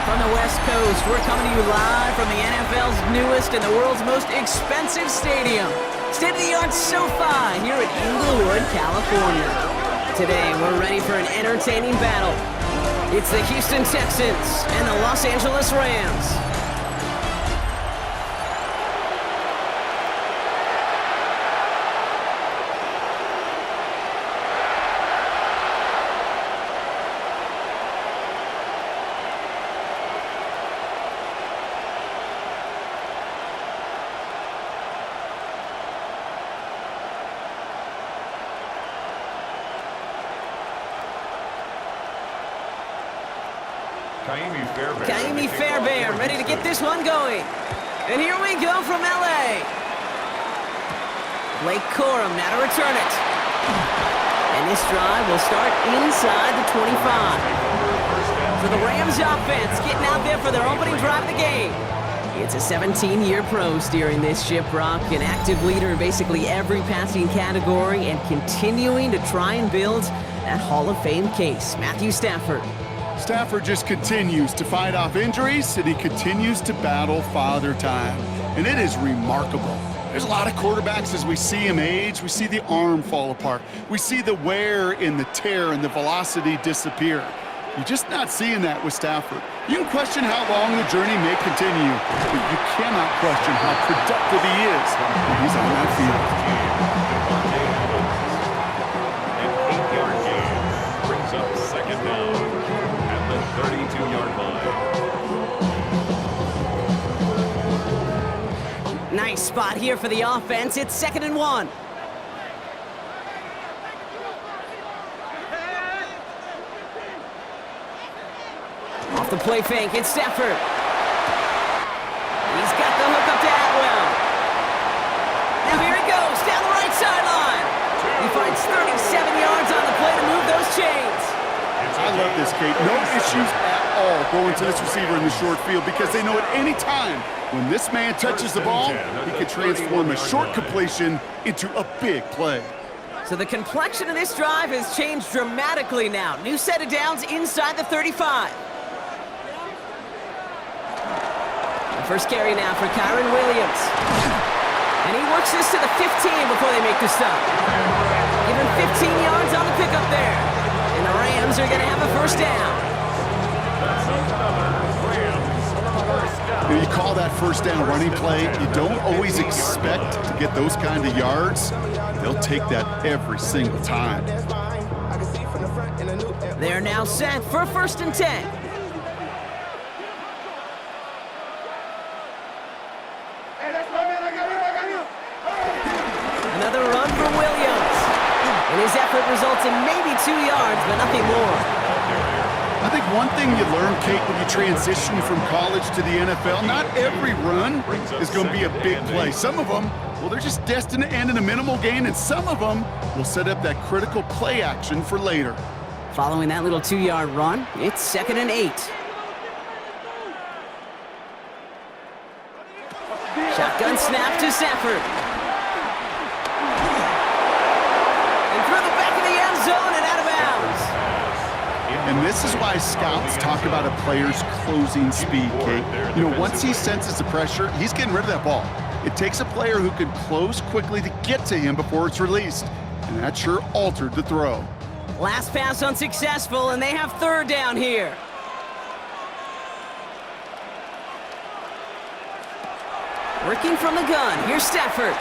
From the West Coast, we're coming to you live from the NFL's newest and the world's most expensive stadium. State-of-the-art SoFi here in Inglewood, California. Today, we're ready for an entertaining battle. It's the Houston Texans and the Los Angeles Rams. Kaimi Fairbairn ready to get this one going. And here we go from L.A. Blake Corum now to return it. And this drive will start inside the 25. So the Rams offense getting out there for their opening drive of the game. It's a 17-year pro steering this ship, Brock, an active leader in basically every passing category and continuing to try and build that Hall of Fame case. Matthew Stafford. Stafford just continues to fight off injuries, and he continues to battle father time. And it is remarkable. There's a lot of quarterbacks as we see him age. We see the arm fall apart. We see the wear in the tear and the velocity disappear. You're just not seeing that with Stafford. You can question how long the journey may continue, but you cannot question how productive he is when he's on that field. Nice spot here for the offense. It's 2nd and 1. Off the play fake, it's Stafford. He's got the hook up to Atwell. Now here he goes, down the right sideline. He finds 37 yards on the play to move those chains. I love this, Kate. No issues at all going to this receiver in the short field because they know at any time when this man touches the ball, he can transform a short completion into a big play. So the complexion of this drive has changed dramatically now. New set of downs inside the 35. The first carry now for Kyren Williams. And he works this to the 15 before they make the stop. Give him 15 yards on the pickup there. And the Rams are going to have a first down. You call that first down running play. You don't always expect to get those kind of yards. They'll take that every single time. They're now set for 1st and 10. Another run for Williams. And his effort results in maybe 2 yards, but nothing more. I think one thing you learn, Kate, when you transition from college to the NFL, not every run is going to be a big play. Some of them, well, they're just destined to end in a minimal gain, and some of them will set up that critical play action for later. Following that little 2-yard run, it's 2nd and 8. Shotgun snap to Stafford. And through the back of the end zone and out of bounds. And this is why scouts talk about a player's closing speed, Kate. You know, once he senses the pressure, he's getting rid of that ball. It takes a player who can close quickly to get to him before it's released. And that sure altered the throw. Last pass unsuccessful, and they have 3rd down here. Working from the gun, here's Stafford.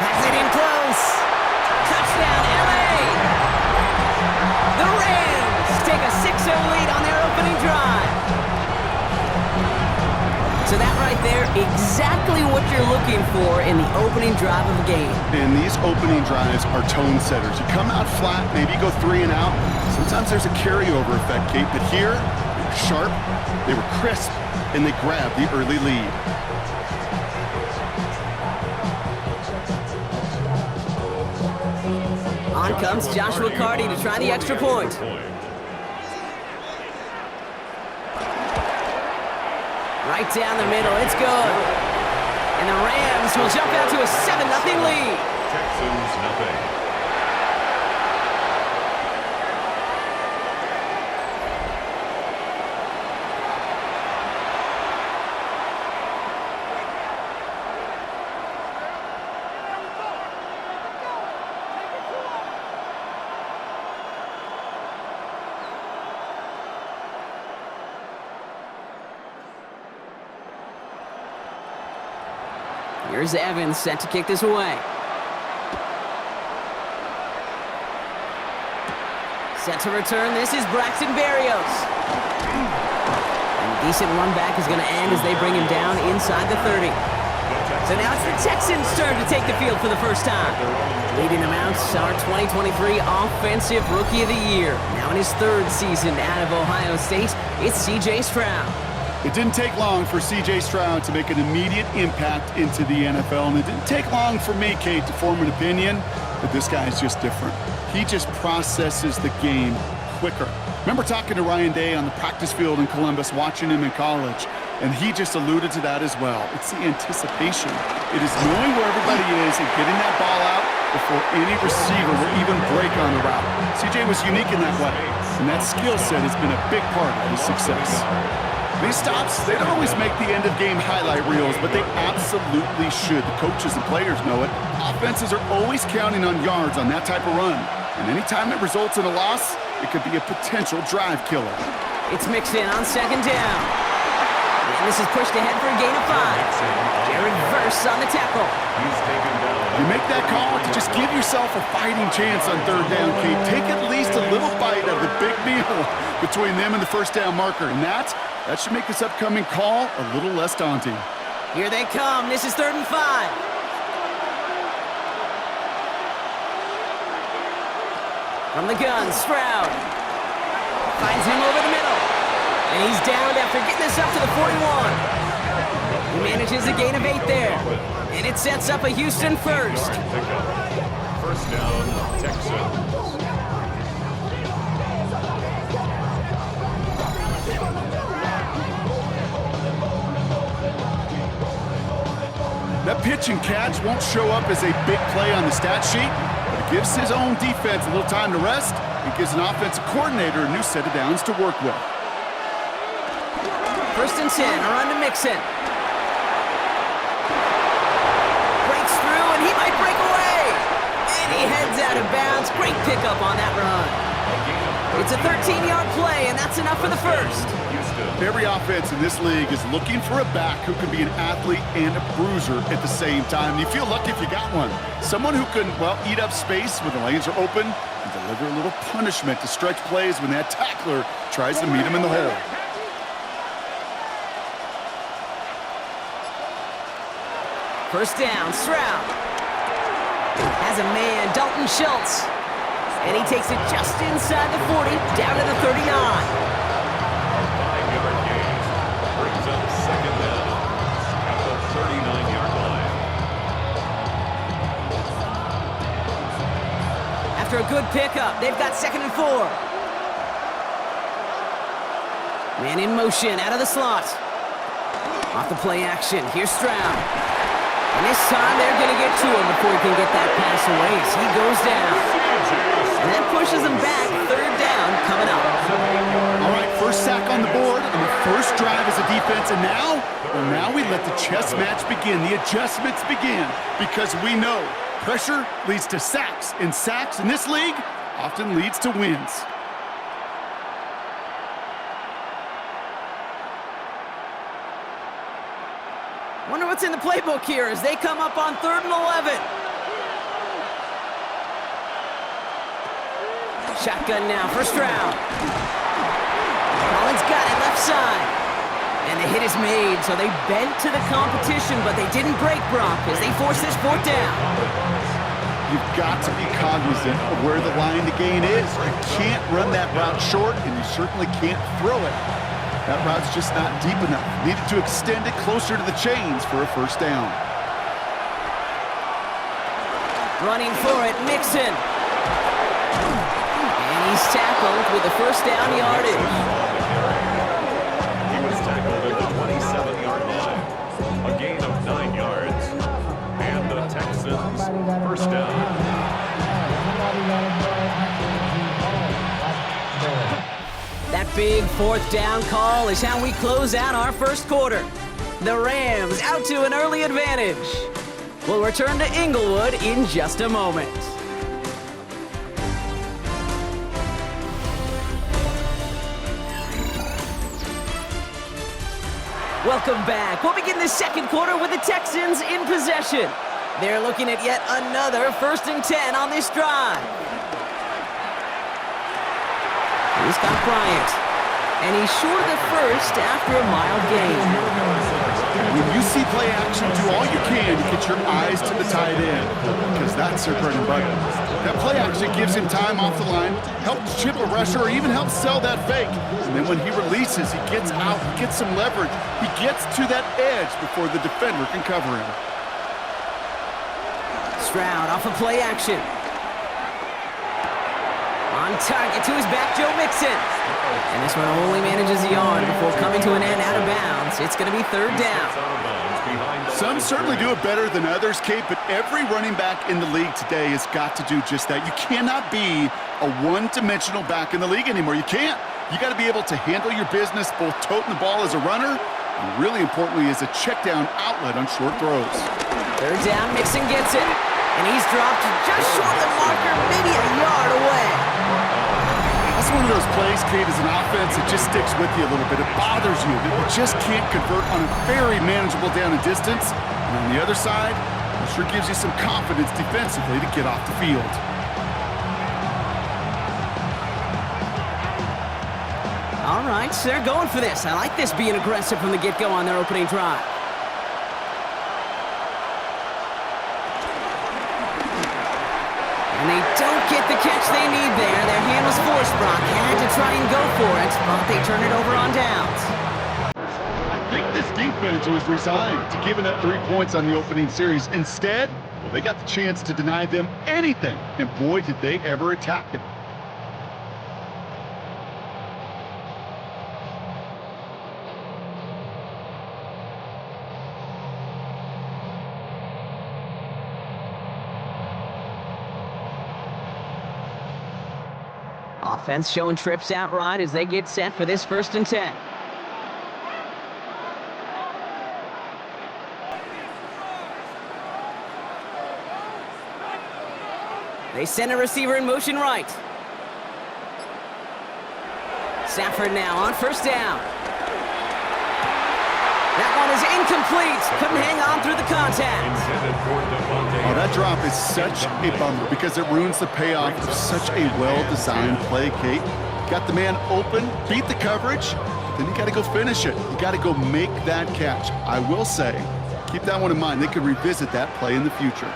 Has it in close. Touchdown, L.A. The Rams take a 6-0 lead on their opening drive. So that right there, exactly what you're looking for in the opening drive of a game. And these opening drives are tone setters. You come out flat, maybe go 3 and out. Sometimes there's a carryover effect, Kate, but here, they were sharp, they were crisp, and they grabbed the early lead. On comes Joshua Carty to try the extra point. Right down the middle, it's good. And the Rams will jump out to a 7-0 lead. Texans nothing. Here's Evans set to kick this away. Set to return. This is Braxton Berrios. And a decent run back is going to end as they bring him down inside the 30. So now it's the Texans' turn to take the field for the first time. Leading them out, our 2023 Offensive Rookie of the Year. Now in his third season out of Ohio State, it's C.J. Stroud. It didn't take long for C.J. Stroud to make an immediate impact into the NFL, and it didn't take long for me, Kate, to form an opinion that this guy is just different. He just processes the game quicker. Remember talking to Ryan Day on the practice field in Columbus, watching him in college, and he just alluded to that as well. It's the anticipation. It is knowing where everybody is and getting that ball out before any receiver will even break on the route. C.J. was unique in that way, and that skill set has been a big part of his success. These stops, they don't always make the end-of-game highlight reels, but they absolutely should. The coaches and players know it. Offenses are always counting on yards on that type of run. And anytime it results in a loss, it could be a potential drive killer. It's mixed in on second down. And this is pushed ahead for a gain of 5. Jared Verse on the tackle. He's taken down. You make that call to just give yourself a fighting chance on third down, Kate. Take at least a little bite of the big meal between them and the first down marker. And that should make this upcoming call a little less daunting. Here they come. This is 3rd and 5. From the gun, Stroud finds him over the middle. And he's downed after getting this up to the 41. He manages a gain of 8 there. And it sets up a Houston first. First down, Texans. That pitch and catch won't show up as a big play on the stat sheet, but it gives his own defense a little time to rest. It gives an offensive coordinator a new set of downs to work with. 1st and 10, a run to Mixon. Breaks through, and he might break away. And he heads out of bounds. Great pickup on that run. It's a 13-yard play, and that's enough for the first. Every offense in this league is looking for a back who can be an athlete and a bruiser at the same time. You feel lucky if you got one. Someone who can, well, eat up space when the lanes are open and deliver a little punishment to stretch plays when that tackler tries to meet him in the hole. First down, Stroud has a man, Dalton Schultz, and he takes it just inside the 40, down to the 39. 5-yard gain brings up second down at the 39-yard line. After a good pickup, they've got 2nd and 4. Man in motion, out of the slot. Off the play action, here's Stroud. And this time they're going to get to him before he can get that pass away as he goes down. And that pushes him back, 3rd down coming up. All right, first sack on the board and the first drive as a defense. And now, well, now we let the chess match begin, the adjustments begin, because we know pressure leads to sacks, and sacks in this league often leads to wins. Wonder what's in the playbook here as they come up on 3rd and 11. Shotgun now for Stroud. Collins got it left side. And the hit is made, so they bent to the competition, but they didn't break Brock as they force this 4th down. You've got to be cognizant of where the line to gain is. You can't run that route short, and you certainly can't throw it. That route's just not deep enough. Needed to extend it closer to the chains for a first down. Running for it, Mixon. And he's tackled with the first down yardage. He was tackled at the 27-yard line. A gain of 9 yards. And the Texans first down. That big 4th down call is how we close out our first quarter. The Rams out to an early advantage. We'll return to Inglewood in just a moment. Welcome back. We'll begin the second quarter with the Texans in possession. They're looking at yet another 1st and 10 on this drive. He's got Bryant. And he's short of the first after a mild gain. When you see play action, do all you can to get your eyes to the tight end, because that's their bread and butter. That play action gives him time off the line, helps chip a rusher, or even helps sell that fake. And then when he releases, he gets out, he gets some leverage. He gets to that edge before the defender can cover him. Stroud off of play action. On target to his back, Joe Mixon. And this one only manages a yard before coming to an end out of bounds. It's going to be 3rd down. Some certainly do it better than others, Kate, but every running back in the league today has got to do just that. You cannot be a one-dimensional back in the league anymore. You can't. You got to be able to handle your business, both toting the ball as a runner, and really importantly as a check-down outlet on short throws. 3rd down, Mixon gets it. And he's dropped just short of the marker, maybe a yard away. That's one of those plays, Kate, as an offense, it just sticks with you a little bit. It bothers you that you just can't convert on a very manageable down and distance. And on the other side, it sure gives you some confidence defensively to get off the field. All right, so they're going for this. I like this being aggressive from the get-go on their opening drive. And they don't get the catch they need there. Their hand was forced, Brock. Had to try and go for it, but they turn it over on downs. I think this defense was resigned to giving up 3 points on the opening series. Instead, well, they got the chance to deny them anything, and boy, did they ever attack it. Offense showing trips out right as they get set for this 1st and 10. They send a receiver in motion right. Stafford now on 1st down. That one is incomplete. Couldn't hang on through the contact. Oh, that drop is such a bummer because it ruins the payoff of such a well-designed play, Kate. Got the man open, beat the coverage, but then you got to go finish it. You got to go make that catch. I will say, keep that one in mind. They could revisit that play in the future.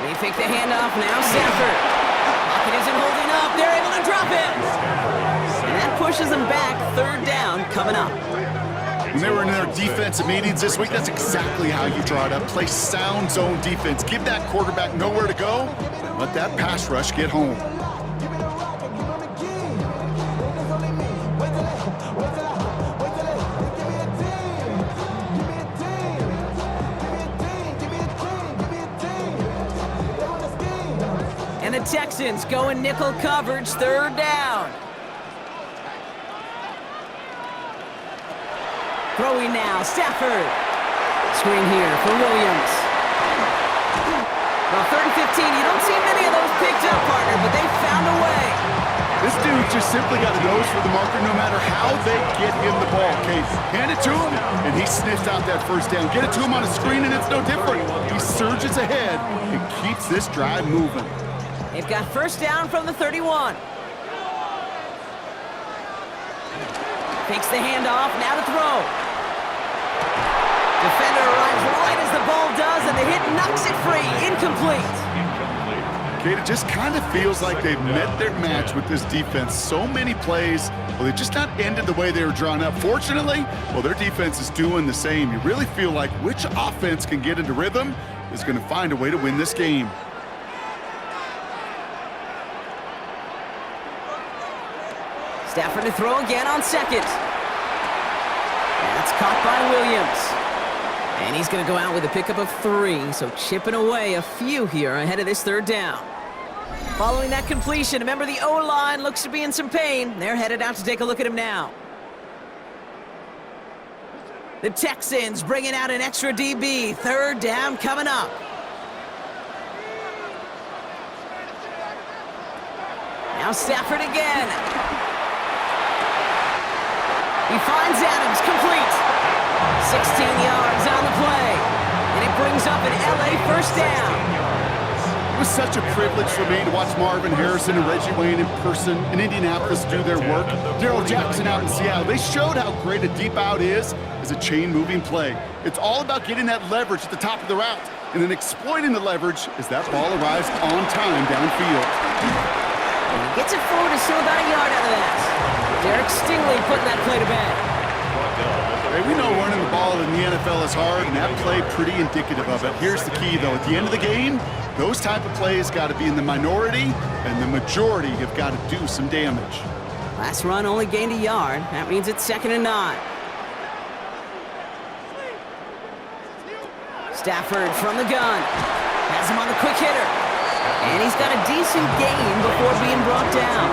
They fake the handoff now. Stafford. Pocket isn't holding up. They're able to drop it. And that pushes them back. 3rd down coming up. When they were in their defensive meetings this week, that's exactly how you draw it up. Play sound zone defense. Give that quarterback nowhere to go. Let that pass rush get home. And the Texans go in nickel coverage, 3rd down. Throwing now, Stafford. Screen here for Williams. Well, 3rd and 15, you don't see many of those picked up, partner, but they found a way. This dude just simply got a nose for the marker no matter how they get him the ball, Kate. Hand it to him, and he sniffs out that 1st down. Get it to him on a screen, and it's no different. He surges ahead and keeps this drive moving. They've got 1st down from the 31. Takes the handoff, now to throw. Defender arrives right as the ball does, and the hit knocks it free. Incomplete. Kate, it just kind of feels like they've met their match with this defense. So many plays, well, they've just not ended the way they were drawn up. Fortunately, well, their defense is doing the same. You really feel like which offense can get into rhythm is going to find a way to win this game. Stafford to throw again on 2nd. That's caught by Williams. And he's going to go out with a pickup of 3, so chipping away a few here ahead of this 3rd down. Following that completion, remember the O-line looks to be in some pain. They're headed out to take a look at him now. The Texans bringing out an extra DB. 3rd down coming up. Now Stafford again. He finds Adams, complete. 16 yards on the play. And it brings up an LA first down. It was such a privilege for me to watch Marvin Harrison and Reggie Wayne in person in Indianapolis do their work. Darrell Jackson out in Seattle. They showed how great a deep out is as a chain-moving play. It's all about getting that leverage at the top of the route and then exploiting the leverage as that ball arrives on time downfield. And he gets it forward to still about a yard out of that. Derek Stingley putting that play to bed. Hey, we know running the ball in the NFL is hard, and that play pretty indicative of it. Here's the key, though. At the end of the game, those type of plays got to be in the minority, and the majority have got to do some damage. Last run only gained a yard. That means it's 2nd and 9. Stafford from the gun. Has him on the quick hitter. And he's got a decent gain before being brought down.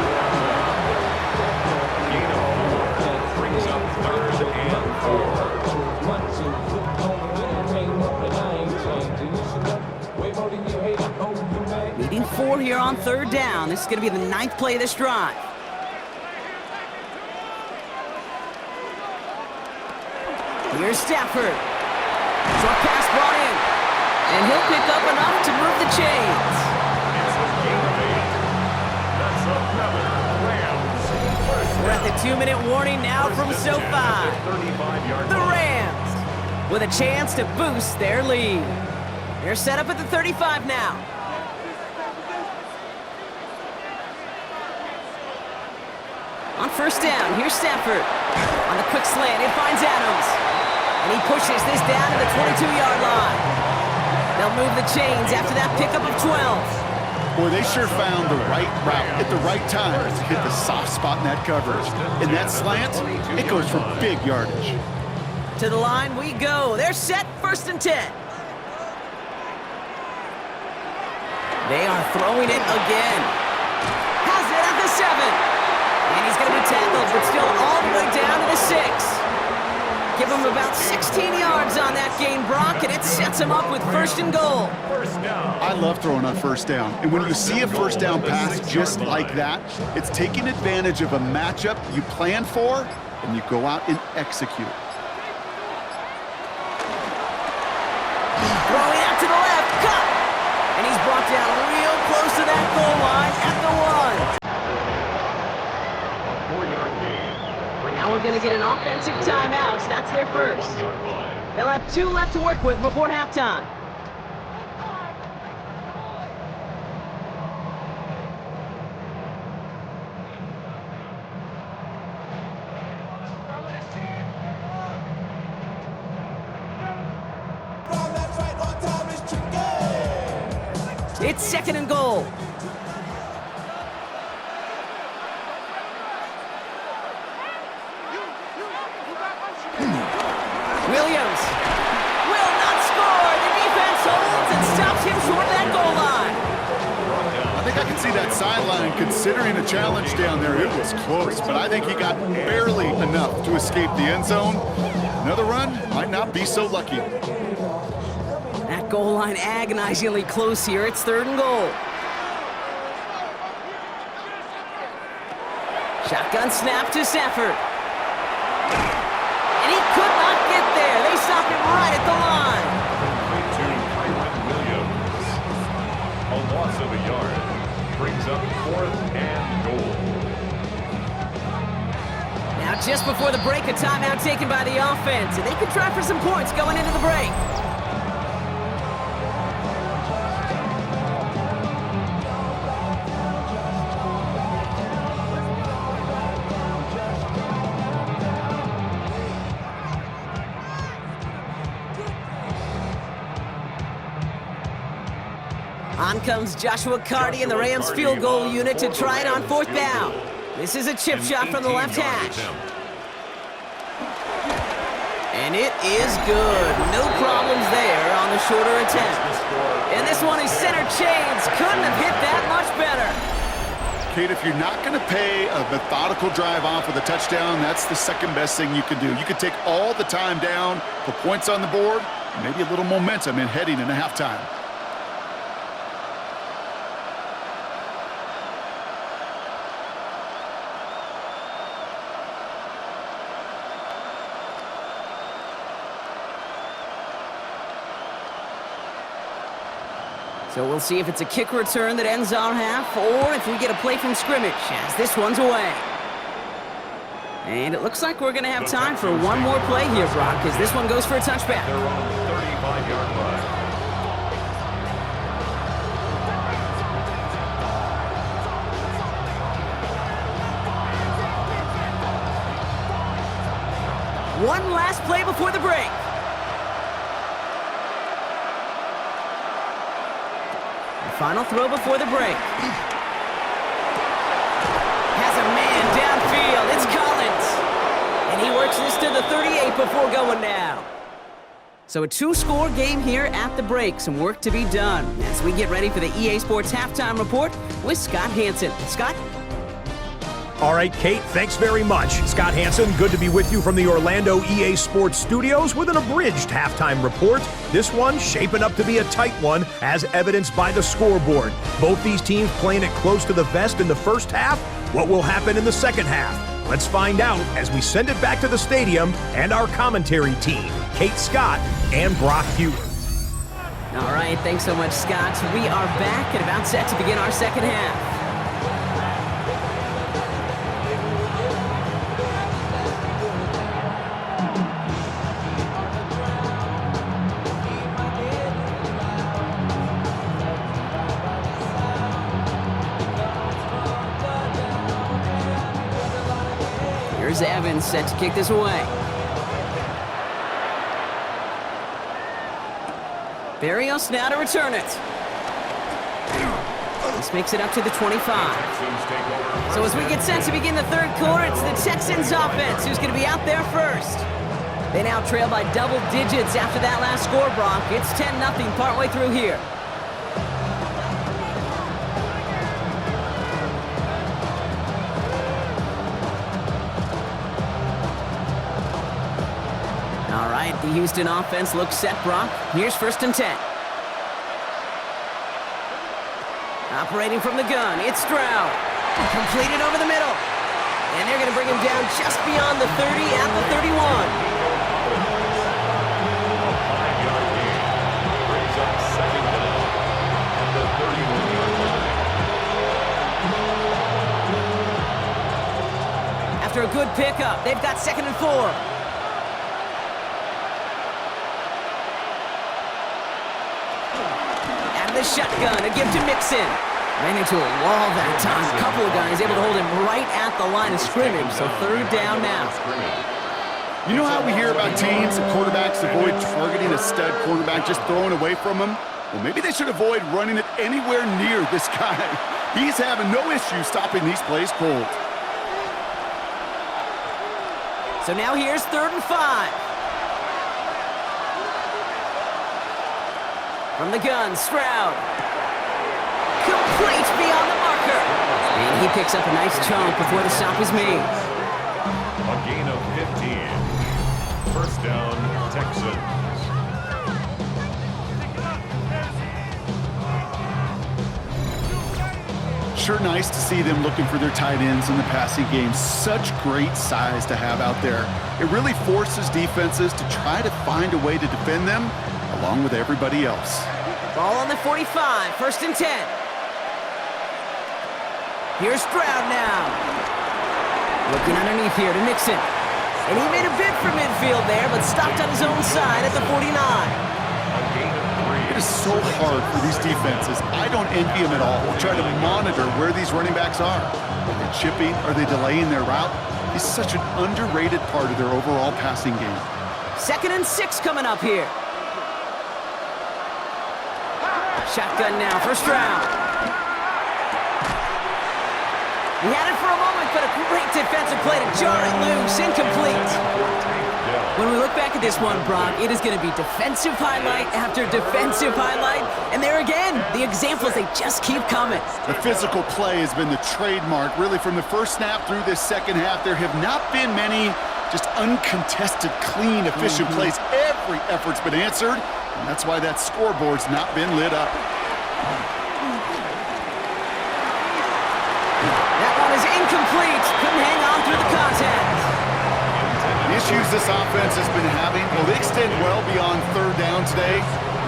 Needing 4 here on 3rd down. This is going to be the 9th play of this drive. Here's Stafford. Short pass brought in. And he'll pick up enough to move the chains. We're at the 2-minute warning now from SoFi. The Rams with a chance to boost their lead. They're set up at the 35 now. On 1st down, here's Stafford. On the quick slant, it finds Adams. And he pushes this down to the 22-yard line. They'll move the chains after that pickup of 12. Boy, they sure found the right route at the right time to hit the soft spot in that coverage. And that slant, it goes for big yardage. To the line we go. They're set, 1st and 10. They are throwing it again. Has it at the 7. And he's going to be tackled, but still all the way down to the 6. Give him about 16 yards on that gain, Brock, and it sets him up with 1st and goal. I love throwing on 1st down. And when you see a 1st down pass just like that, it's taking advantage of a matchup you plan for, and you go out and execute. Throwing out to the left, cut! And he's brought down real close to that goal line at the 1. Now we're going to get an offensive timeout. That's their first. They'll have 2 left to work with before halftime. It's 2nd and goal. Williams will not score. The defense holds and stops him short of that goal line. I think I can see that sideline considering a challenge down there. It was close, but I think he got barely enough to escape the end zone. Another run might not be so lucky. That goal line agonizingly close here. It's 3rd and goal. Shotgun snap to Stafford. And he could not get there. They stop him right at the line. Williams. A loss of a yard brings up 4th and goal. Now just before the break, a timeout taken by the offense. And they could try for some points going into the break. On comes Joshua Carty and the Rams field goal unit to try it on 4th down. This is a chip shot from the left hash. And it is good. No problems there on the shorter attempt. And this one is center chains. Couldn't have hit that much better. Kate, if you're not going to pay a methodical drive off with a touchdown, that's the second best thing you can do. You could take all the time down, put points on the board, maybe a little momentum in heading into halftime. So we'll see if it's a kick return that ends our half, or if we get a play from scrimmage, as this one's away. And it looks like we're going to have time for one more play here, Brock, because this one goes for a touchback. They're on the 35-yard line. One last play before the break. The final throw before the break. Has a man downfield. It's Collins. And he works this to the 38 before going down. So a two-score game here at the break. Some work to be done as we get ready for the EA Sports Halftime Report with Scott Hanson. Scott? All right, Kate, thanks very much. Scott Hanson, good to be with you from the Orlando EA Sports Studios with an abridged halftime report. This one shaping up to be a tight one, as evidenced by the scoreboard. Both these teams playing it close to the vest in the first half. What will happen in the second half? Let's find out as we send it back to the stadium and our commentary team, Kate Scott and Brock Hewitt. All right, thanks so much, Scott. We are back and about set to begin our second half. Here's Evans set to kick this away. Barrios now to return it. This makes it up to the 25. So as we get set to begin the third quarter, it's the Texans offense who's going to be out there first. They now trail by double digits after that last score, Brock. It's 10-0 partway through here. All right, the Houston offense looks set, Brock. Here's 1st and 10. Operating from the gun, it's Stroud. Completed over the middle. And they're going to bring him down just beyond the 30 at the 31. A 5-yard gain brings up 2nd down at the 31-yard line. After a good pickup, they've got 2nd and 4. The shotgun, a give to Mixon. Ran into a wall that time. A couple of guys able to hold him right at the line of scrimmage. So 3rd down now. You know how we hear about teams and quarterbacks avoid targeting a stud quarterback, just throwing away from him? Well, maybe they should avoid running it anywhere near this guy. He's having no issue stopping these plays cold. So now here's 3rd and 5. From the gun, Stroud. Complete beyond the marker. And he picks up a nice chunk before the stop is made. A gain of 15. 1st down, Texans. Sure nice to see them looking for their tight ends in the passing game. Such great size to have out there. It really forces defenses to try to find a way to defend them along with everybody else. Ball on the 45, 1st and 10. Here's Stroud now. Looking underneath here to Mixon. And he made a bid for midfield there, but stopped on his own side at the 49. It is so hard for these defenses. I don't envy them at all. Try to monitor where these running backs are. Are they chipping? Are they delaying their route? It's such an underrated part of their overall passing game. 2nd and 6 coming up here. Shotgun now for Stroud. He had it for a moment, but a great defensive play to jar it loose. Incomplete. When we look back at this one, Brock, it is going to be defensive highlight after defensive highlight. And there again, the examples, they just keep coming. The physical play has been the trademark. Really, from the first snap through this second half, there have not been many just uncontested, clean, efficient plays. Every effort's been answered. And that's why that scoreboard's not been lit up. That one is incomplete. Couldn't hang on through the contact. The issues this offense has been having, well, they extend well beyond third down today.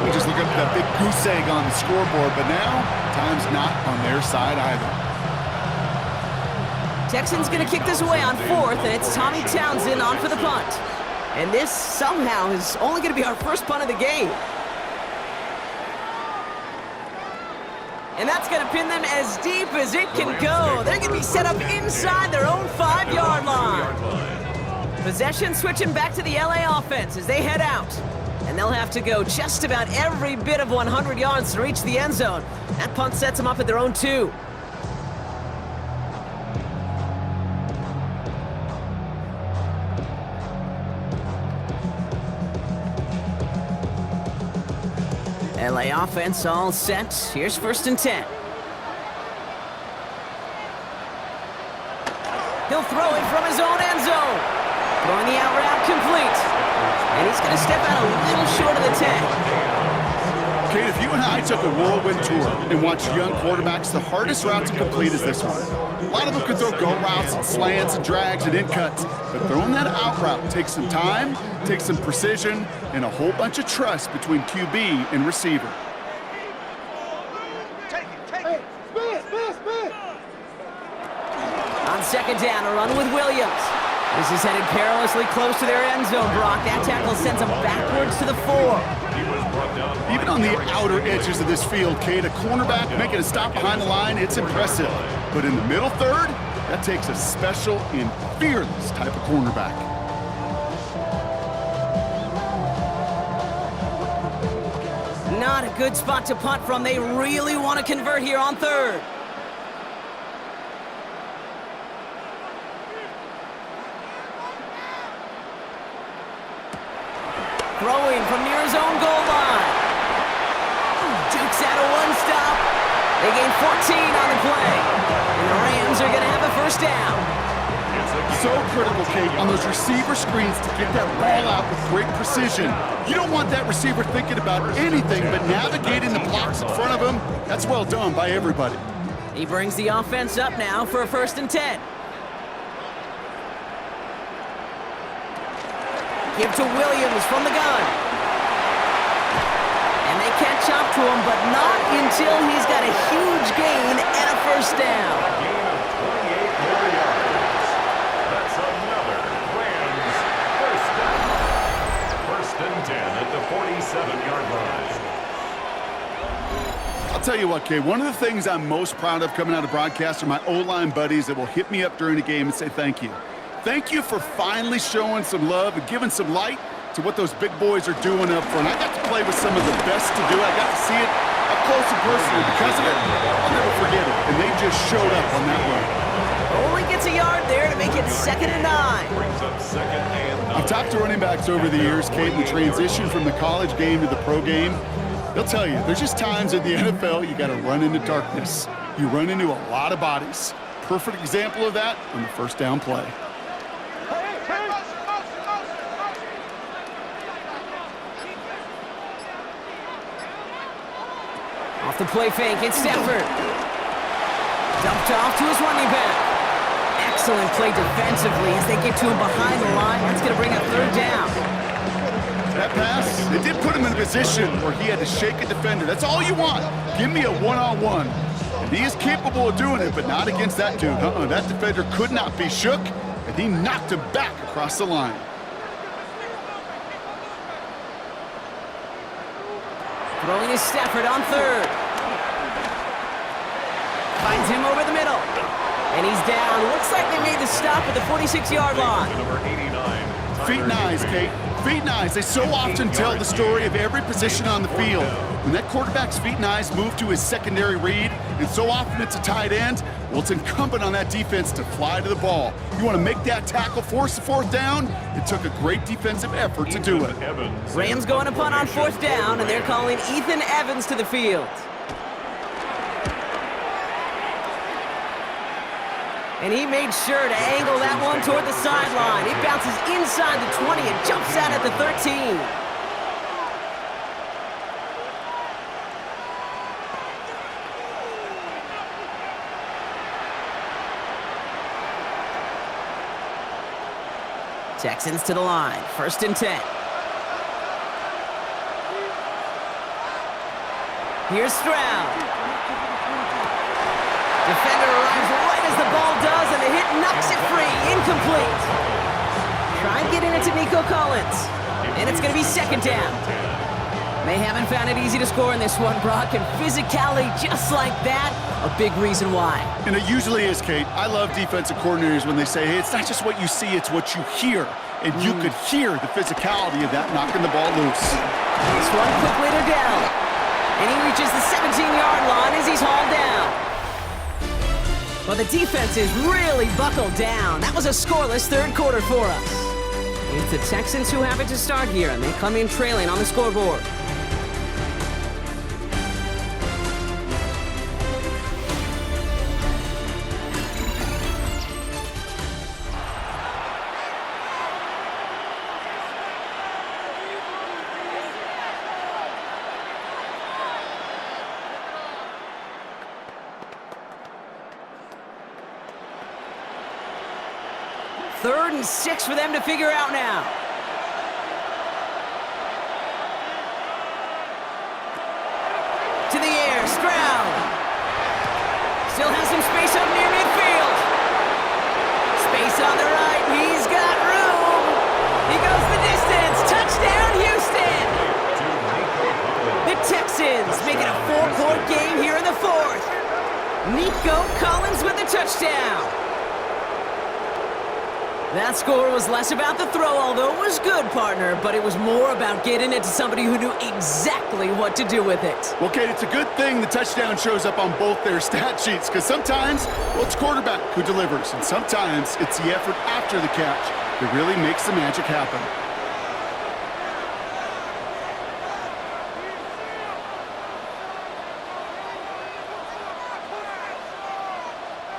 We just look up that big goose egg on the scoreboard, but now time's not on their side either. Texans going to kick this away on fourth, and it's Tommy Townsend on for the punt. And this somehow is only going to be our first punt of the game. And that's going to pin them as deep as it can go. They're going to be set up inside their own 5-yard line. Possession switching back to the LA offense as they head out. And they'll have to go just about every bit of 100 yards to reach the end zone. That punt sets them up at their own 2. LA offense all set. Here's 1st and 10. He'll throw it from his own end zone. Throwing the out route complete. And he's going to step out a little short of the 10. Kate, if you and I took a whirlwind tour and watched young quarterbacks, the hardest route to complete is this one. A lot of them can throw go routes and slants and drags and in cuts, but throwing that out route takes some time, takes some precision, and a whole bunch of trust between QB and receiver. On 2nd down, a run with Williams. This is headed perilously close to their end zone, Brock. That tackle sends them backwards to the 4. Even on the outer edges of this field, Kate, a cornerback making a stop behind the line, it's impressive. But in the middle third, that takes a special and fearless type of cornerback. Not a good spot to punt from. They really want to convert here on 3rd. Throwing from near his own goal line. Jukes out a 1-stop. They gain 14 on the play. And the Rams are going to have a 1st down. So critical, Kate, on those receiver screens to get that ball out with great precision. You don't want that receiver thinking about anything but navigating the blocks in front of him. That's well done by everybody. He brings the offense up now for a 1st and 10. Give to Williams from the gun. And they catch up to him, but not until he's got a huge gain and a 1st down. A gain of 28 more yards. That's another Rams 1st down. 1st and 10 at the 47-yard line. I'll tell you what, Kate, one of the things I'm most proud of coming out of broadcast are my O-line buddies that will hit me up during the game and say thank you. Thank you for finally showing some love and giving some light to what those big boys are doing up front. I got to play with some of the best to do it. I got to see it up close and personal. Because of it, I'll never forget it. And they just showed up on that run. Only gets a yard there to make it 2nd and 9. Brings up 2nd and 9. I've talked to running backs over the years, Kate, in the transition from the college game to the pro game. They'll tell you, there's just times in the NFL you got to run into darkness. You run into a lot of bodies. Perfect example of that on the 1st down play. Off the play fake, it's Stafford. Dumped off to his running back. Excellent play defensively as they get to him behind the line. That's going to bring up 3rd down. That pass, it did put him in a position where he had to shake a defender. That's all you want. Give me a one-on-one. And he is capable of doing it, but not against that dude. That defender could not be shook, and he knocked him back across the line. Throwing is Stafford on 3rd. Finds him over the middle. And he's down. Looks like they made the stop at the 46-yard line. Number 89. Feet and eyes, Kate. Feet and eyes. They so often tell the story of every position on the field. When that quarterback's feet and eyes move to his secondary read, and so often it's a tight end, well, it's incumbent on that defense to fly to the ball. You want to make that tackle, force the 4th down? It took a great defensive effort to do it. Rams going to punt on 4th down, and they're calling Ethan Evans to the field. And he made sure to angle that one toward the sideline. It bounces inside the 20 and jumps out at the 13. Texans to the line, 1st and 10. Here's Stroud. Defender arrives right as the ball does, and the hit knocks it free. Incomplete. Try getting it to Nico Collins. And it's going to be 2nd down. They haven't found it easy to score in this one, Brock, and physicality just like that, a big reason why. And it usually is, Kate. I love defensive coordinators when they say, hey, it's not just what you see, it's what you hear. And you could hear the physicality of that knocking the ball loose. This one quickly to Dell. And he reaches the 17-yard line as he's hauled down. Well, the defense is really buckled down. That was a scoreless 3rd quarter for us. It's the Texans who have it to start here, and they come in trailing on the scoreboard. Third and 6 for them to figure out now. To the air, Stroud. Still has some space up near midfield. Space on the right, he's got room. He goes the distance, touchdown Houston. The Texans make it a 4-point game here in the 4th. Nico Collins with the touchdown. That score was less about the throw, although it was good, partner, but it was more about getting it to somebody who knew exactly what to do with it. Well, Kate, it's a good thing the touchdown shows up on both their stat sheets, because sometimes, well, it's quarterback who delivers, and sometimes it's the effort after the catch that really makes the magic happen.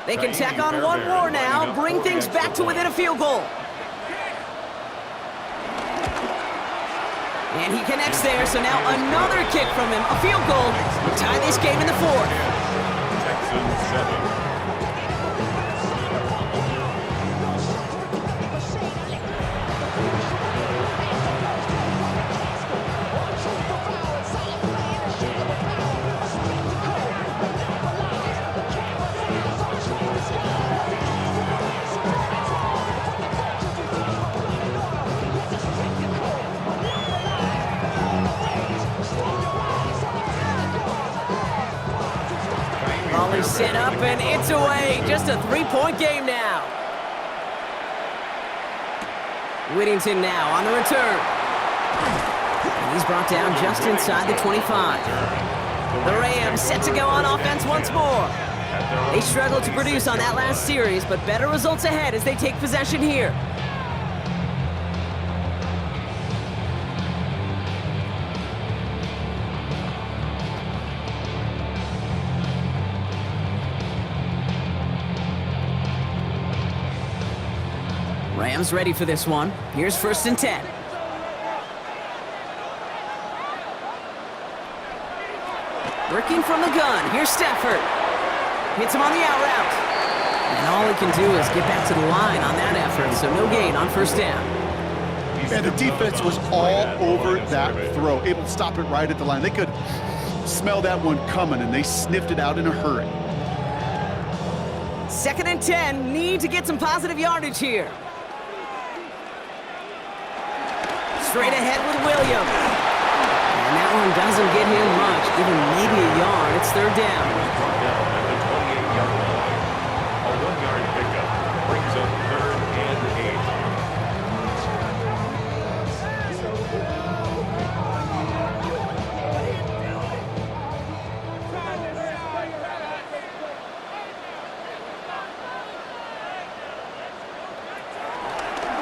They can tack on one more now, bring things back to within a field goal. And he connects there, so now another kick from him, a field goal, to tie this game in the 4th. Texans 7. Ball set up and it's away. Just a 3-point game now. Whittington now on the return. And he's brought down just inside the 25. The Rams set to go on offense once more. They struggled to produce on that last series, but better results ahead as they take possession here. Rams ready for this one. Here's 1st and 10. Working from the gun. Here's Stafford. Hits him on the out route. And all he can do is get back to the line on that effort, so no gain on 1st down. And the defense was all over that throw, able to stop it right at the line. They could smell that one coming, and they sniffed it out in a hurry. 2nd and 10. Need to get some positive yardage here. Straight ahead with Williams. And that one doesn't get him much, even maybe a yard. It's 3rd down. Brought down at the 28-yard line. A 1-yard pickup brings up 3rd and 8.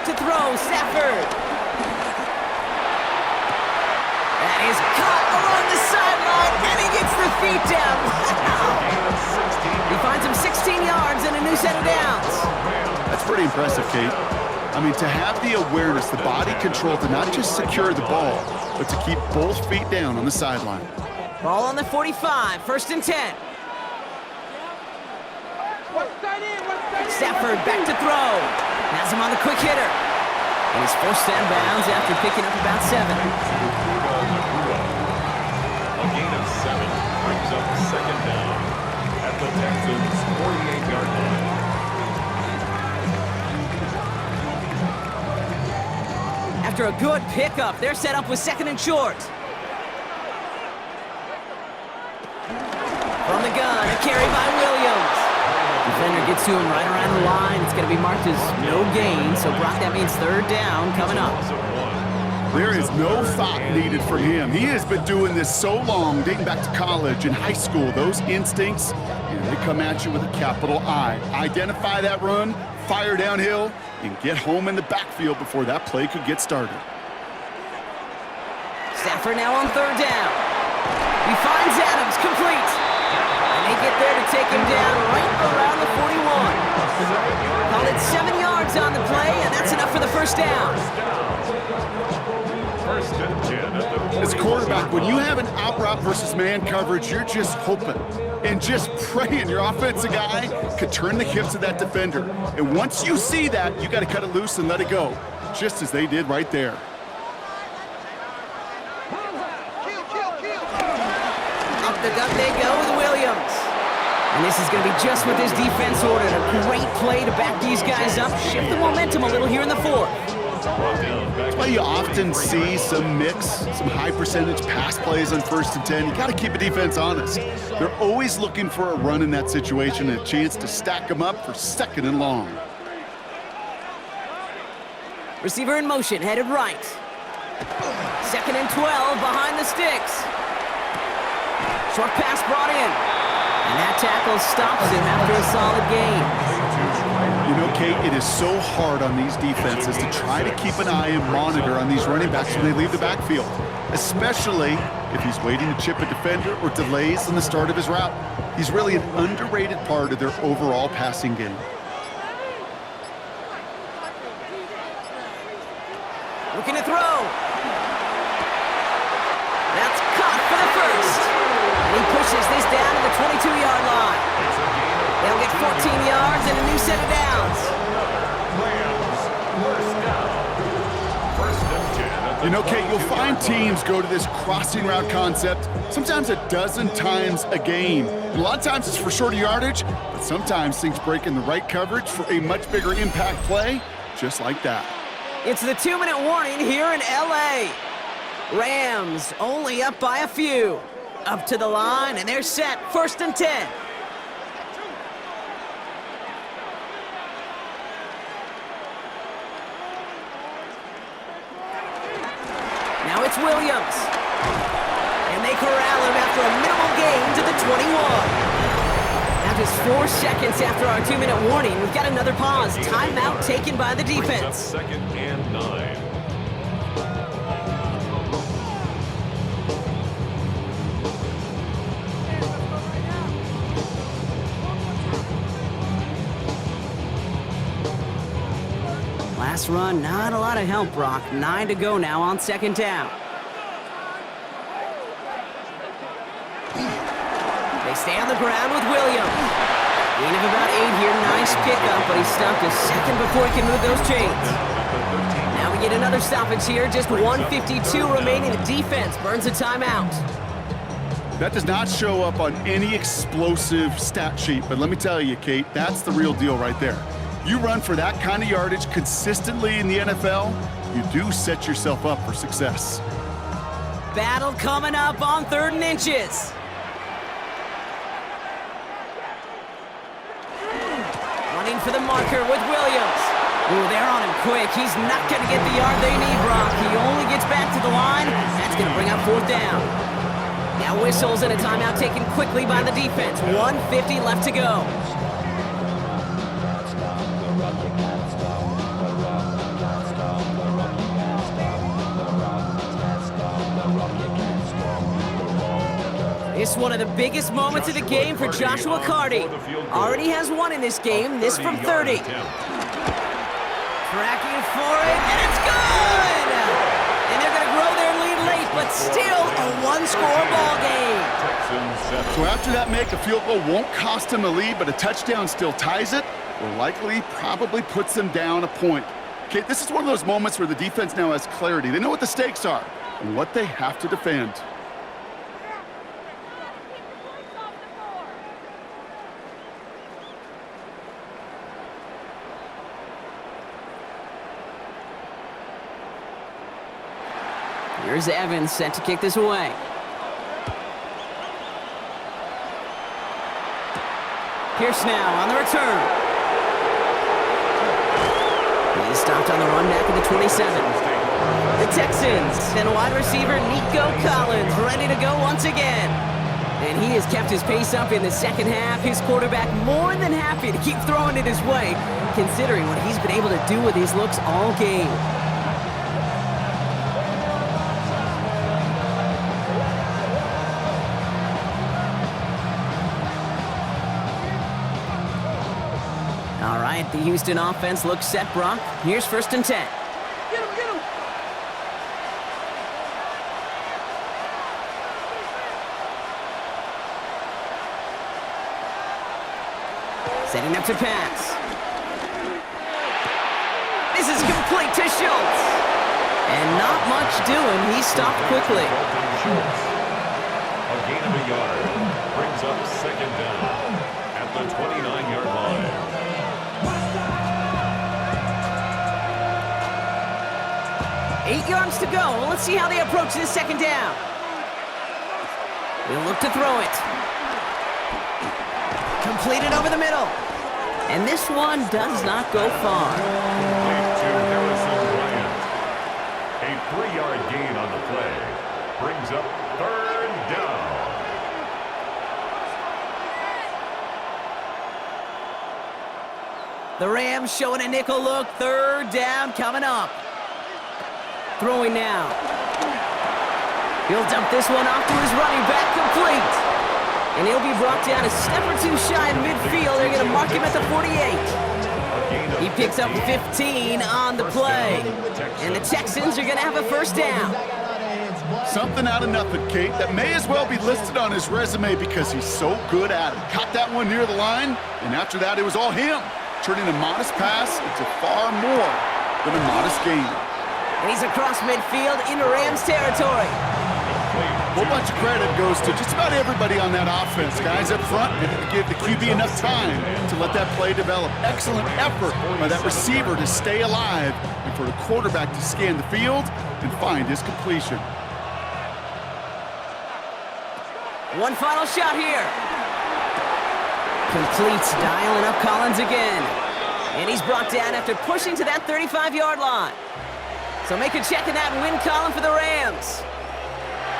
To throw, Stafford. Is caught along the sideline, and he gets the feet down. Wow! He finds him 16 yards and a new set of downs. That's pretty impressive, Kate. I mean, to have the awareness, the body control to not just secure the ball, but to keep both feet down on the sideline. Ball on the 45, 1st and 10. Stafford back to throw. Has him on the quick hitter. And he's forced out of bounds after picking up about 7. A gain of 7 brings up second down at the Texans' 48-yard line. After a good pickup, they're set up with 2nd and short. From the gun, a carry by Williams. Defender gets to him right around the line. It's going to be marked as no gain, so Brock, that means 3rd down coming up. There is no thought needed from him. He has been doing this so long, dating back to college and high school. Those instincts, they come at you with a capital I. Identify that run, fire downhill, and get home in the backfield before that play could get started. Stafford now on 3rd down. He finds Adams, complete. And they get there to take him down right around the 41. Call it 7 yards on the play, and that's enough for the 1st down. As quarterback, when you have an out route versus man coverage, you're just hoping and just praying your offensive guy could turn the hips of that defender. And once you see that, you got to cut it loose and let it go, just as they did right there. Up the gut they go with Williams. And this is going to be just what this defense ordered. A great play to back these guys up, shift the momentum a little here in the 4th. That's why you often see some mix, some high percentage pass plays on 1st and 10. You got to keep a defense honest. They're always looking for a run in that situation and a chance to stack them up for 2nd and long. Receiver in motion, headed right. 2nd and 12 behind the sticks. Short pass brought in. And that tackle stops him after a solid gain. You know, Kate, it is so hard on these defenses to try to keep an eye and monitor on these running backs when they leave the backfield, especially if he's waiting to chip a defender or delays in the start of his route. He's really an underrated part of their overall passing game. Looking to throw. That's caught for the 1st. And he pushes this down to the 22-yard line. They'll get 14 yards and a new set of downs. You know, Kate, you'll find teams go to this crossing route concept sometimes a dozen times a game. And a lot of times it's for shorter yardage, but sometimes things break in the right coverage for a much bigger impact play, just like that. It's the 2-minute warning here in L.A. Rams only up by a few. Up to the line, and they're set. 1st and 10. Now it's Williams. And they corral him after a minimal gain to the 21. Now just 4 seconds after our 2-minute warning, we've got another pause. Timeout taken by the defense. 2nd and 9. Last run, not a lot of help, Brock. 9 to go now on 2nd down. They stay on the ground with Williams. Gain of about 8 here. Nice pickup, but he stopped a second before he can move those chains. Now we get another stoppage here. Just 1:52 remaining. The defense burns a timeout. That does not show up on any explosive stat sheet, but let me tell you, Kate, that's the real deal right there. You run for that kind of yardage consistently in the NFL, you do set yourself up for success. Battle coming up on 3rd and inches. Running for the marker with Williams. Ooh, they're on him quick. He's not going to get the yard they need, Brock. He only gets back to the line. That's going to bring up 4th down. Now whistles and a timeout taken quickly by the defense. 1:50 left to go. It's one of the biggest moments of the game for Joshua Carty. Already has 1 in this game, this from 30. Tracking for it, and it's good! And they're going to grow their lead late, but still a 1-score ball game. So after that make, a field goal won't cost them the lead, but a touchdown still ties it, or likely probably puts them down a point. Okay, this is one of those moments where the defense now has clarity. They know what the stakes are and what they have to defend. Here's Evans set to kick this away. Pierce now on the return. He's stopped on the run back at the 27. The Texans and wide receiver Nico Collins ready to go once again. And he has kept his pace up in the second half. His quarterback more than happy to keep throwing it his way, considering what he's been able to do with these looks all game. All right, the Houston offense looks set, Brock. Here's 1st and 10. Get him, get him! Setting up to pass. This is complete to Schultz. And not much doing. He stopped quickly. A gain of a yard. Brings up 2nd down at the 29-yard line. 8 yards to go. Let's see how they approach this 2nd down. We'll look to throw it. Completed over the middle. And this one does not go far. Complete to Harrison Bryant. A 3-yard gain on the play. Brings up 3rd down. The Rams showing a nickel look. 3rd down coming up. Throwing now. He'll dump this one off to his running back, complete. And he'll be brought down a step or two shy of midfield. They're going to mark him at the 48. He picks up 15 on the play. And the Texans are going to have a 1st down. Something out of nothing, Kate, that may as well be listed on his resume because he's so good at it. Caught that one near the line, and after that, it was all him, turning a modest pass into far more than a modest gain. And he's across midfield into Rams territory. A whole bunch of credit goes to just about everybody on that offense. Guys up front, able to give the QB enough time to let that play develop. Excellent effort by that receiver to stay alive and for the quarterback to scan the field and find his completion. One final shot here. Completes, dialing up Collins again. And he's brought down after pushing to that 35-yard line. So make a check in that win column for the Rams.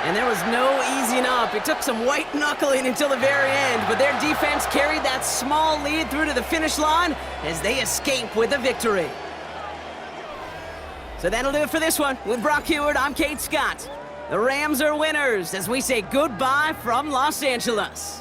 And there was no easing up. It took some white knuckling until the very end, but their defense carried that small lead through to the finish line as they escape with a victory. So that'll do it for this one. With Brock Heward, I'm Kate Scott. The Rams are winners as we say goodbye from Los Angeles.